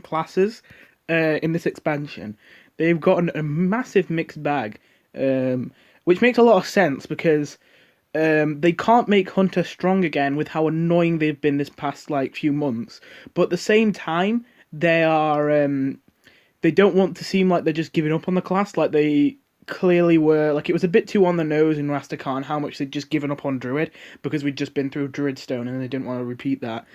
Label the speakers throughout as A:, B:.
A: classes in this expansion. They've gotten a massive mixed bag, which makes a lot of sense because they can't make Hunter strong again with how annoying they've been this past like few months. But at the same time, they don't want to seem like they're just giving up on the class, like they clearly were. Like it was a bit too on the nose in Rastakhan how much they'd just given up on Druid because we'd just been through Druidstone and they didn't want to repeat that.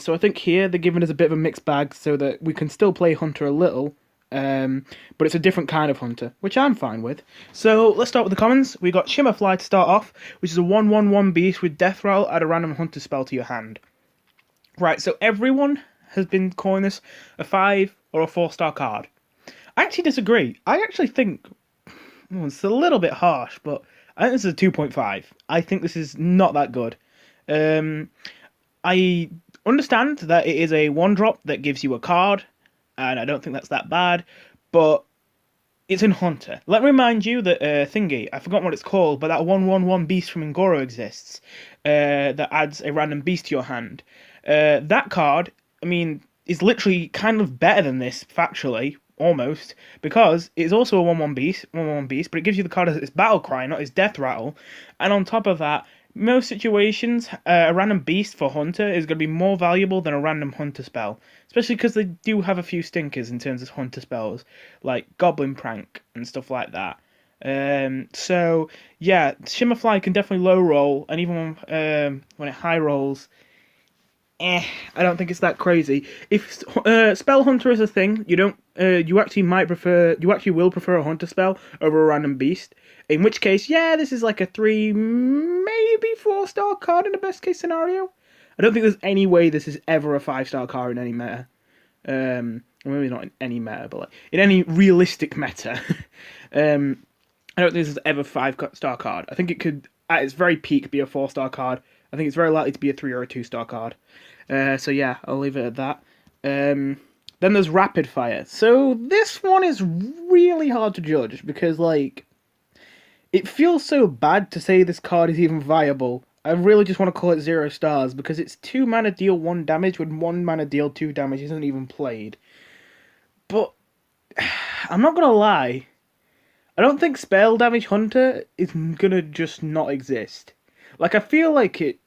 A: So I think here they're giving us a bit of a mixed bag so that we can still play Hunter a little, but it's a different kind of Hunter, which I'm fine with. So let's start with the commons. We got Shimmerfly to start off, which is a 1/1/1 beast with Death Rattle, add a random Hunter spell to your hand. Right, so everyone has been calling this a 5 or a 4-star card. I actually disagree. I actually think it's a little bit harsh, but I think this is a 2.5. I think this is not that good. Um, I understand that it is a 1-drop that gives you a card, and I don't think that's that bad, but it's in Hunter. Let me remind you that thingy, I forgot what it's called, but that 1/1/1 beast from Ngoro exists that adds a random beast to your hand. That card, I mean, is literally kind of better than this, factually, almost, because it's also a 1/1 beast, but it gives you the card as its battle cry, not its death rattle. And on top of that, most situations, a random beast for Hunter is going to be more valuable than a random Hunter spell, especially because they do have a few stinkers in terms of Hunter spells, like Goblin Prank and stuff like that. So yeah, Shimmerfly can definitely low roll, and even when it high rolls, I don't think it's that crazy. If Spell Hunter is a thing, you actually will prefer a Hunter spell over a random beast. In which case, yeah, this is like a 3, maybe 4-star card in the best case scenario. I don't think there's any way this is ever a 5-star card in any meta. Maybe not in any meta, but like in any realistic meta. I don't think this is ever 5-star card. I think it could, at its very peak, be a 4-star card. I think it's very likely to be a 3 or a 2-star card. So yeah, I'll leave it at that. Then there's Rapid Fire. So this one is really hard to judge because like it feels so bad to say this card is even viable. I really just want to call it 0 stars because it's 2 mana deal 1 damage when 1 mana deal 2 damage isn't even played. But I'm not gonna lie, I don't think Spell Damage Hunter is gonna just not exist. Like I feel like it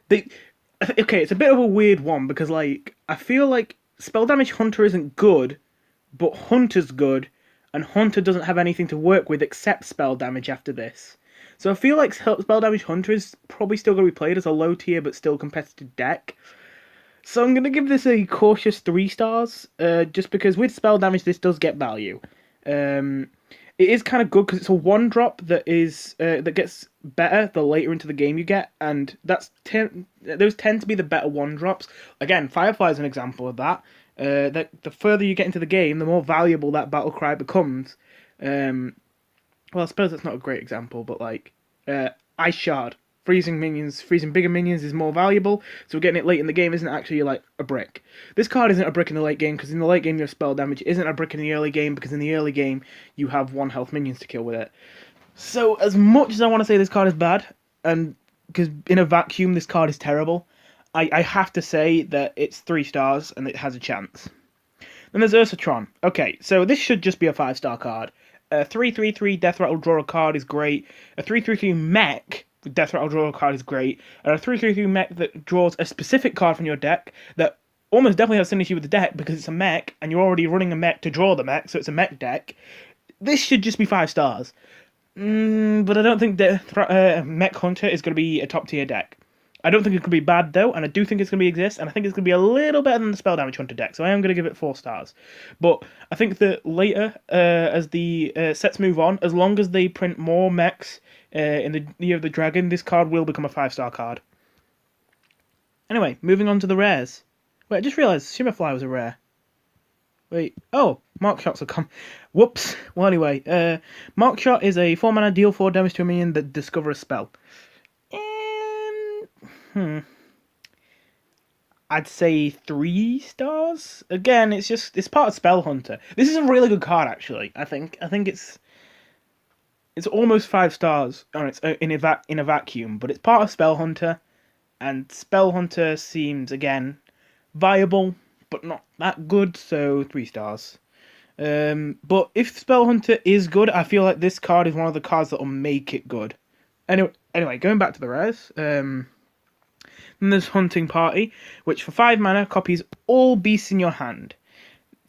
A: they okay, it's a bit of a weird one because like I feel like Spell Damage Hunter isn't good, but Hunter's good, and Hunter doesn't have anything to work with except spell damage after this. So I feel like Spell Damage Hunter is probably still going to be played as a low tier but still competitive deck. So I'm going to give this a cautious 3 stars, just because with spell damage this does get value. Um, it is kind of good because it's a 1-drop that gets better the later into the game you get, and those tend to be the better 1-drops. Again, Firefly is an example of that. That the further you get into the game, the more valuable that battle cry becomes. Well, I suppose that's not a great example, but like Ice Shard, freezing bigger minions is more valuable. So getting it late in the game isn't actually like a brick. This card isn't a brick in the late game because in the late game you have spell damage. It isn't a brick in the early game because in the early game you have 1 health minions to kill with it. So as much as I want to say this card is bad, and because in a vacuum this card is terrible, I have to say that it's 3 stars and it has a chance. Then there's Ursatron. Okay, so this should just be a 5-star card. A 3/3/3 Death Rattle draw a card is great. A 3/3/3 mech with Death Rattle draw a card is great. And a 3/3/3 mech that draws a specific card from your deck that almost definitely has synergy with the deck because it's a mech and you're already running a mech to draw the mech, so it's a mech deck. This should just be 5 stars. But I don't think Mech Hunter is going to be a top tier deck. I don't think it could be bad though, and I do think it's going to exist, and I think it's going to be a little better than the Spell Damage Hunter deck, so I am going to give it 4 stars. But I think that later, as the sets move on, as long as they print more mechs in the Year of the Dragon, this card will become a 5-star card. Anyway, moving on to the rares. Wait, I just realised Shimmerfly was a rare. Wait, oh, Mark Shots have come. Whoops. Well, anyway, Mark Shot is a 4 mana deal 4 damage to a minion that discover a spell. I'd say 3 stars. Again, it's part of Spell Hunter. This is a really good card, actually. I think it's almost 5 stars on its in a vacuum, but it's part of Spell Hunter, and Spell Hunter seems again viable, but not that good, so 3 stars. But if Spell Hunter is good, I feel like this card is one of the cards that will make it good. Anyway, going back to the rares. Then there's Hunting Party, which for 5 mana copies all beasts in your hand.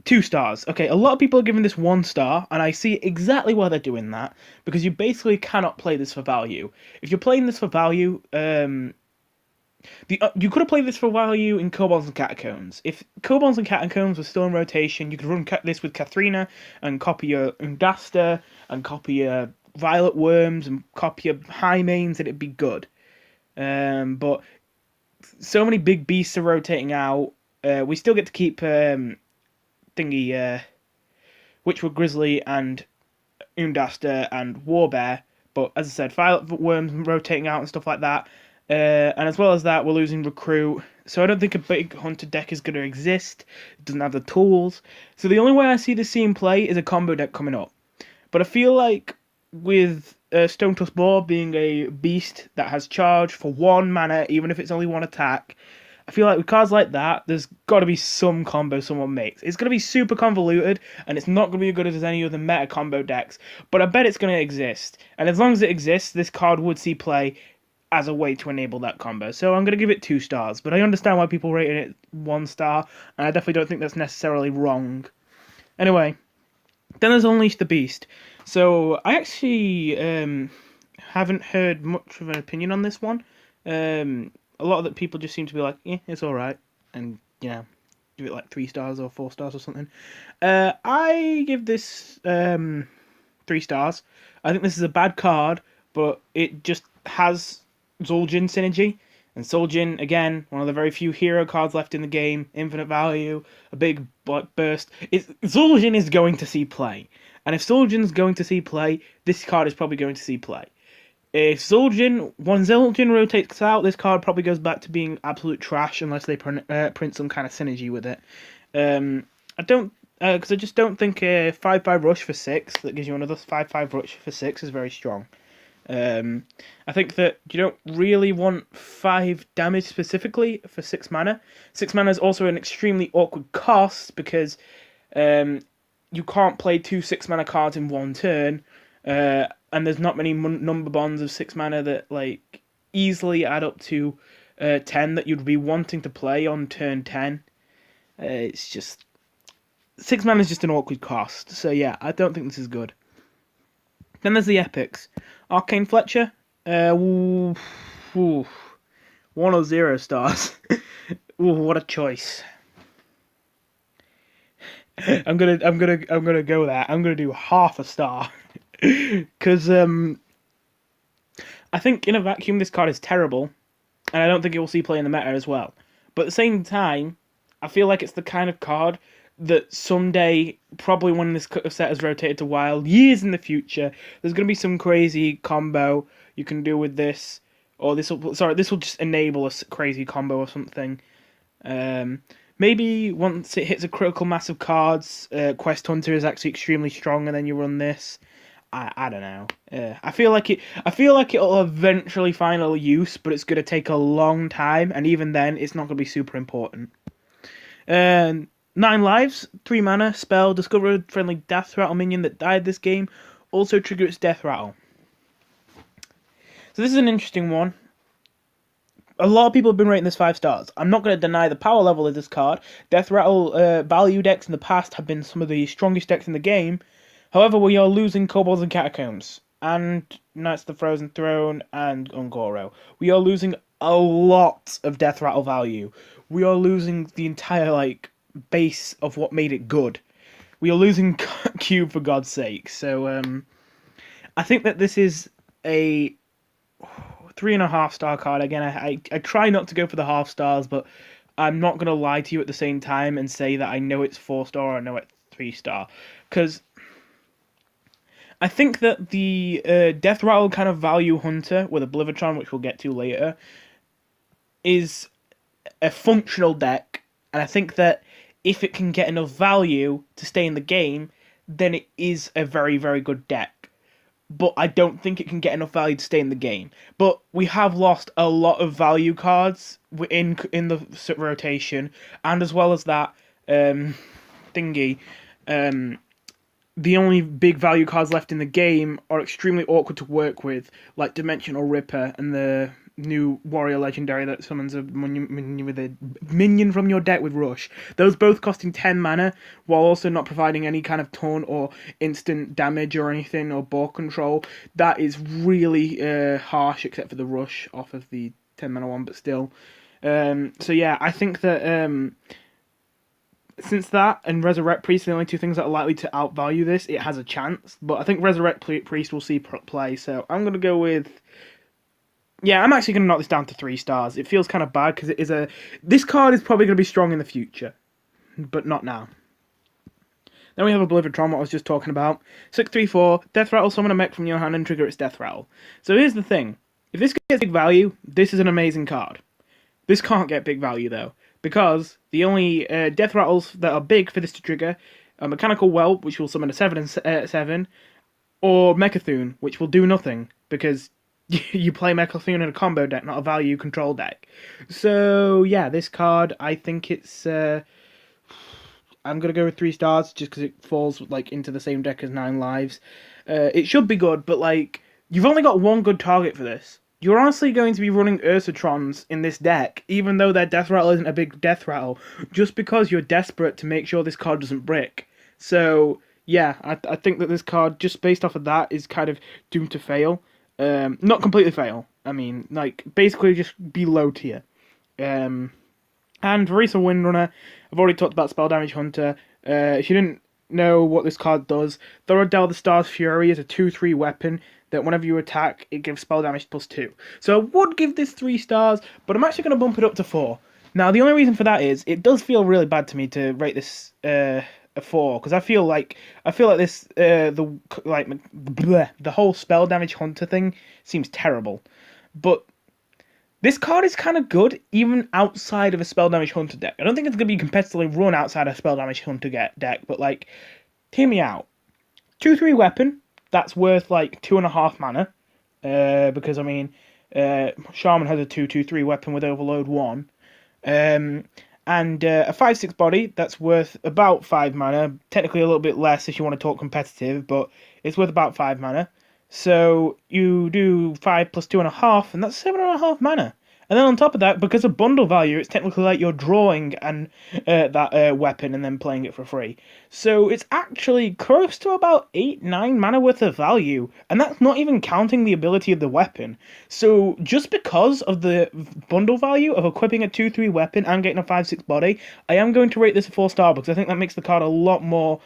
A: 2 stars. Okay, a lot of people are giving this 1 star, and I see exactly why they're doing that, because you basically cannot play this for value. If you're playing this for value, you could have played this for value in Kobolds and Catacombs. If Kobolds and Catacombs were still in rotation, you could run this with Katharina and copy your Undasta and copy your Violet Worms and copy your Highmanes, and it'd be good. But so many big beasts are rotating out. We still get to keep Witchwood Grizzly and Undasta and Warbear. But as I said, Violet Worms rotating out and stuff like that. And as well as that, we're losing Recruit. So I don't think a big Hunter deck is going to exist. It doesn't have the tools. So the only way I see this scene play is a combo deck coming up. But I feel like with Stone Tusk Boar being a beast that has charge for 1 mana, even if it's only 1 attack, I feel like with cards like that, there's got to be some combo someone makes. It's going to be super convoluted, and it's not going to be as good as any other meta combo decks, but I bet it's going to exist. And as long as it exists, this card would see play as a way to enable that combo. So I'm going to give it 2 stars, but I understand why people rated it 1 star, and I definitely don't think that's necessarily wrong. Anyway, then there's Unleash the Beast. So I actually haven't heard much of an opinion on this one. A lot of the people just seem to be like, yeah, it's alright, and, you know, give it like 3 stars or 4 stars or something. I give this 3 stars. I think this is a bad card, but it just has Zul'jin synergy, and Zul'jin, again, one of the very few hero cards left in the game, infinite value, a big burst. Zul'jin is going to see play, and if Zul'jin's going to see play, this card is probably going to see play. If when Zul'jin rotates out, this card probably goes back to being absolute trash unless they print some kind of synergy with it. Because I just don't think a 5/5 rush for 6 that gives you another 5/5 rush for 6 is very strong. I think that you don't really want 5 damage specifically for 6 mana. 6 mana is also an extremely awkward cost because you can't play 2 6 mana cards in 1 turn, and there's not many number bonds of 6 mana that like easily add up to 10 that you'd be wanting to play on turn 10. It's just 6 mana is just an awkward cost. So yeah, I don't think this is good. Then there's the epics. Arcane Fletcher, 1 or 0 stars. Ooh, what a choice. I'm gonna go there. I'm gonna do half a star. Because I think in a vacuum this card is terrible, and I don't think it will see play in the meta as well. But at the same time, I feel like it's the kind of card that someday, probably when this set is rotated to Wild, years in the future, there's going to be some crazy combo you can do with this, or this will just enable a crazy combo or something. Maybe once it hits a critical mass of cards, Quest Hunter is actually extremely strong, and then you run this. I don't know. I feel like it'll eventually find a use, but it's going to take a long time, and even then, it's not going to be super important. 9 lives, 3 mana, spell, discover a friendly Death Rattle minion that died this game, also trigger its Death Rattle. So this is an interesting one. A lot of people have been rating this 5 stars. I'm not going to deny the power level of this card. Death Rattle value decks in the past have been some of the strongest decks in the game. However, we are losing Kobolds and Catacombs, and Knights of the Frozen Throne, and Ungoro. We are losing a lot of Death Rattle value. We are losing the entire, base of what made it good. We are losing Cube, for God's sake. So, I think that this is a 3.5 star card. Again, I try not to go for the half stars, but I'm not going to lie to you at the same time and say that I know it's 4 star or I know it's 3 star. Because I think that the Death Rattle kind of value hunter with Oblivitron, which we'll get to later, is a functional deck. And I think that if it can get enough value to stay in the game, then it is a very, very good deck. but I don't think it can get enough value to stay in the game. But we have lost a lot of value cards in the rotation, and as well as that thingy, um, the only big value cards left in the game are extremely awkward to work with, like Dimensional Ripper and the new Warrior Legendary that summons a minion with a minion from your deck with Rush. Those both costing 10 mana, while also not providing any kind of taunt or instant damage or anything, or ball control. That is really harsh, except for the Rush off of the 10 mana one, but still. So yeah, I think that since that and Resurrect Priest are the only two things that are likely to outvalue this, it has a chance. But I think Resurrect Priest will see play, so I'm going to go with... Yeah, I'm actually going to knock this down to 3 stars. It feels kind of bad because it is a... This card is probably going to be strong in the future, but not now. Then we have Oblivitron, what I was just talking about. 6/3/4, Death Rattle, summon a mech from your hand and trigger its Death Rattle. So here's the thing. If this gets big value, this is an amazing card. This can't get big value, though, because the only Death Rattles that are big for this to trigger are Mechanical Whelp, which will summon a 7/7, or Mechathune, which will do nothing, because you play Mechathune in a combo deck, not a value control deck. So, yeah, this card, I think it's... I'm going to go with 3 stars, just because it falls like into the same deck as 9 Lives. It should be good, but, like, you've only got one good target for this. You're honestly going to be running Ursatrons in this deck, even though their Death Rattle isn't a big Death Rattle, just because you're desperate to make sure this card doesn't brick. So, yeah, I think that this card, just based off of that, is kind of doomed to fail. Not completely fail. I mean, like, basically just be low tier. And Varisa Windrunner, I've already talked about Spell Damage Hunter. If you didn't know what this card does, Thorodel the Star's Fury is a 2/3 weapon that whenever you attack, it gives spell damage +2. So I would give this 3 stars, but I'm actually going to bump it up to 4. Now, the only reason for that is, it does feel really bad to me to rate this a 4, because I feel like this, the whole Spell Damage Hunter thing seems terrible. But this card is kind of good, even outside of a Spell Damage Hunter deck. I don't think it's going to be competitively run outside a Spell Damage Hunter deck, but, like, hear me out. 2/3 weapon, that's worth, like, 2.5 mana. Because, I mean, Shaman has a 2/3 weapon with Overload 1. And a 5/6 body, that's worth about 5 mana. Technically a little bit less if you want to talk competitive, but it's worth about 5 mana. So you do 5 plus 2.5, and that's 7.5 mana. And then on top of that, because of bundle value, it's technically like you're drawing that weapon and then playing it for free. So it's actually close to about 8-9 mana worth of value, and that's not even counting the ability of the weapon. So just because of the bundle value of equipping a 2/3 weapon and getting a 5/6 body, I am going to rate this a 4 star, because I think that makes the card a lot more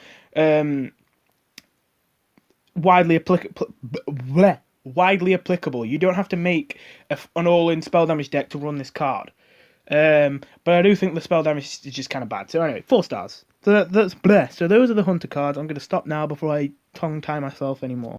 A: widely applicable. You don't have to make an all-in spell damage deck to run this card. But I do think the spell damage is just kind of bad. So anyway, 4 stars. So that's bleh. So those are the Hunter cards. I'm going to stop now before I tongue-tie myself anymore.